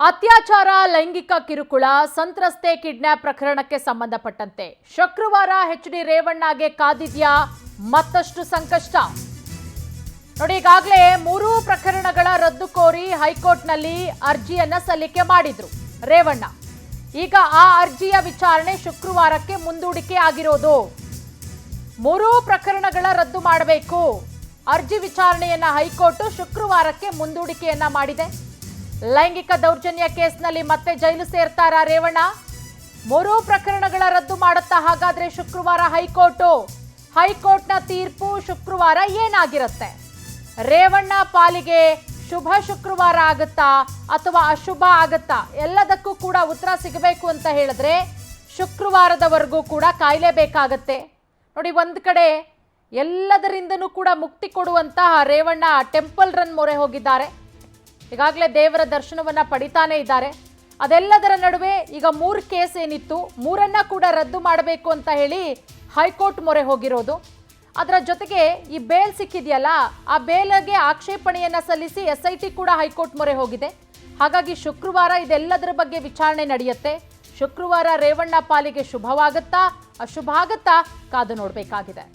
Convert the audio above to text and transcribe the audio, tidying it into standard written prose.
ಅತ್ಯಾಚಾರ ಲೈಂಗಿಕ ಕಿರುಕುಳ ಸಂತ್ರಸ್ತೆ ಕಿಡ್ನಾಪ್ ಪ್ರಕರಣಕ್ಕೆ ಸಂಬಂಧಪಟ್ಟಂತೆ ಶುಕ್ರವಾರ ಎಚ್.ಡಿ. ರೇವಣ್ಣಗೆ ಕಾದಿದ್ಯಾ ಮತ್ತಷ್ಟು ಸಂಕಷ್ಟ. ನೋಡಿ, ಈಗಾಗಲೇ 3 ಪ್ರಕರಣಗಳ ರದ್ದು ಕೋರಿ ಹೈಕೋರ್ಟ್ನಲ್ಲಿ ಅರ್ಜಿಯನ್ನ ಸಲ್ಲಿಕೆ ಮಾಡಿದ್ರು ರೇವಣ್ಣ. ಈಗ ಆ ಅರ್ಜಿಯ ವಿಚಾರಣೆ ಶುಕ್ರವಾರಕ್ಕೆ ಮುಂದೂಡಿಕೆ ಆಗಿರೋದು. 3 ಪ್ರಕರಣಗಳ ರದ್ದು ಮಾಡಬೇಕು. ಅರ್ಜಿ ವಿಚಾರಣೆಯನ್ನ ಹೈಕೋರ್ಟ್ ಶುಕ್ರವಾರಕ್ಕೆ ಮುಂದೂಡಿಕೆಯನ್ನ ಮಾಡಿದೆ. ಲೈಂಗಿಕ ದೌರ್ಜನ್ಯ ಕೇಸ್ನಲ್ಲಿ ಮತ್ತೆ ಜೈಲು ಸೇರ್ತಾರಾ ರೇವಣ್ಣ? 3 ಪ್ರಕರಣಗಳ ರದ್ದು ಮಾಡುತ್ತಾ ಹಾಗಾದ್ರೆ ಶುಕ್ರವಾರ ಹೈಕೋರ್ಟ್ನ ತೀರ್ಪು ಶುಕ್ರವಾರ ಏನಾಗಿರುತ್ತೆ? ರೇವಣ್ಣ ಪಾಲಿಗೆ ಶುಭ ಶುಕ್ರವಾರ ಆಗುತ್ತಾ ಅಥವಾ ಅಶುಭ ಆಗುತ್ತಾ? ಎಲ್ಲದಕ್ಕೂ ಕೂಡ ಉತ್ತರ ಸಿಗಬೇಕು ಅಂತ ಹೇಳಿದ್ರೆ ಶುಕ್ರವಾರದವರೆಗೂ ಕೂಡ ಕಾಯಲೇಬೇಕಾಗತ್ತೆ. ನೋಡಿ, ಒಂದ್ ಕಡೆ ಎಲ್ಲದರಿಂದನೂ ಕೂಡ ಮುಕ್ತಿ ಕೊಡುವಂತಹ ರೇವಣ್ಣ ಟೆಂಪಲ್ ರನ್ ಮೊರೆ ಹೋಗಿದ್ದಾರೆ. ಈಗಾಗಲೇ ದೇವರ ದರ್ಶನವನ್ನ ಪಡಿತಾನೆ ಇದ್ದಾರೆ. ಅದೆಲ್ಲದರ ನಡುವೆ ಈಗ 3 ಕೇಸ್ ಏನಿತ್ತು, 3ಅನ್ನ ಕೂಡ ರದ್ದು ಮಾಡಬೇಕು ಅಂತ ಹೇಳಿ ಹೈಕೋರ್ಟ್ ಮೊರೆ ಹೋಗಿರೋದು. ಅದರ ಜೊತೆಗೆ ಈ ಬೇಲ್ ಸಿಕ್ಕಿದೆಯಲ್ಲ, ಆ ಬೇಲ್ಗೆ ಆಕ್ಷೇಪಣೆಯನ್ನ ಸಲ್ಲಿಸಿ SIT ಕೂಡ ಹೈಕೋರ್ಟ್ ಮೊರೆ ಹೋಗಿದೆ. ಹಾಗಾಗಿ ಶುಕ್ರವಾರ ಇದೆಲ್ಲದರ ಬಗ್ಗೆ ವಿಚಾರಣೆ ನಡೆಯುತ್ತೆ. ಶುಕ್ರವಾರ ರೇವಣ್ಣ ಪಾಲಿಗೆ ಶುಭವಾಗುತ್ತಾ ಅಶುಭ ಆಗುತ್ತಾ ಕಾದು ನೋಡಬೇಕಾಗಿದೆ.